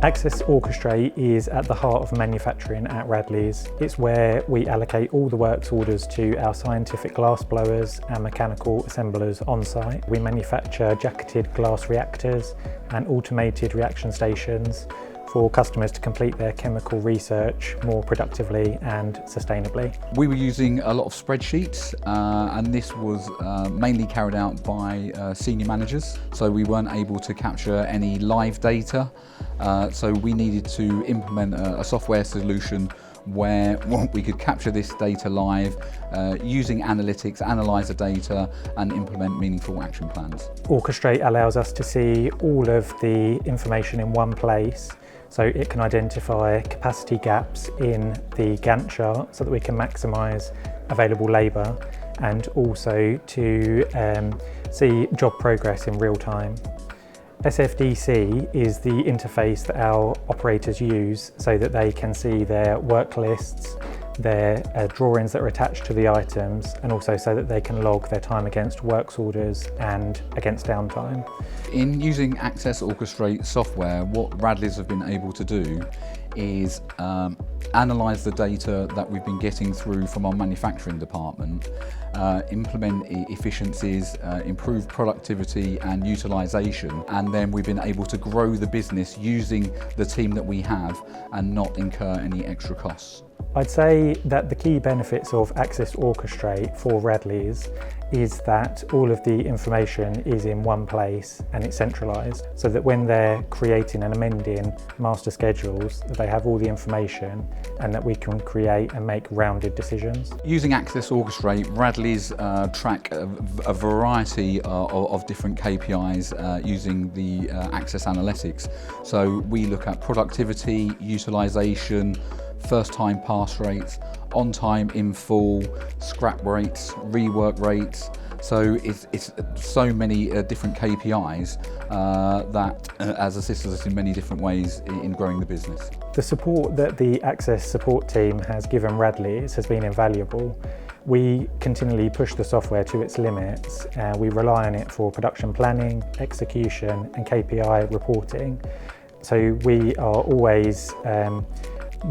Access Orchestrate is at the heart of manufacturing at Radleys. It's where we allocate all the works orders to our scientific glass blowers and mechanical assemblers on site. We manufacture jacketed glass reactors and automated reaction stations for customers to complete their chemical research more productively and sustainably. We were using a lot of spreadsheets and this was mainly carried out by senior managers, so we weren't able to capture any live data, so we needed to implement a software solution where we could capture this data live, using analytics, analyse the data and implement meaningful action plans. Orchestrate allows us to see all of the information in one place, so it can identify capacity gaps in the Gantt chart so that we can maximise available labour, and also to see job progress in real time. SFDC is the interface that our operators use so that they can see their work lists, their drawings that are attached to the items, and also so that they can log their time against works orders and against downtime. In using Access Orchestrate software, what Radleys have been able to do is analyse the data that we've been getting through from our manufacturing department, implement efficiencies, improve productivity and utilisation, and then we've been able to grow the business using the team that we have and not incur any extra costs. I'd say that the key benefits of Access Orchestrate for Radleys is that all of the information is in one place and it's centralised, so that when they're creating and amending master schedules, they have all the information and that we can create and make rounded decisions. Using Access Orchestrate, Radleys track a variety of different KPIs using the Access Analytics. So we look at productivity, utilisation, first time pass rates, on time in full, scrap rates, rework rates. So it's so many different KPIs that has assisted us in many different ways in growing the business. The support that the Access support team has given Radleys has been invaluable. We continually push the software to its limits. We rely on it for production planning, execution and KPI reporting. So we are always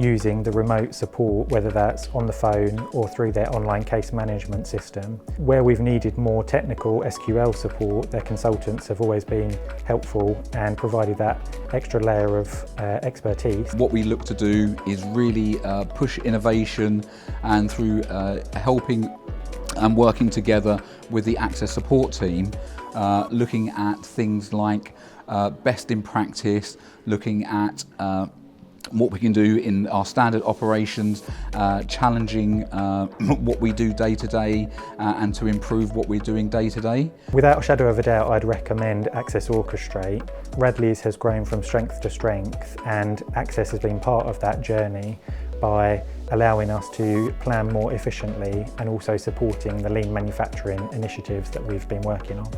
using the remote support, whether that's on the phone or through their online case management system. Where we've needed more technical SQL support, their consultants have always been helpful and provided that extra layer of expertise. What we look to do is really push innovation, and through helping and working together with the Access support team, looking at things like best in practice, looking at what we can do in our standard operations, challenging what we do day to day and to improve what we're doing day to day. Without a shadow of a doubt, I'd recommend Access Orchestrate. Radleys has grown from strength to strength, and Access has been part of that journey by allowing us to plan more efficiently and also supporting the lean manufacturing initiatives that we've been working on.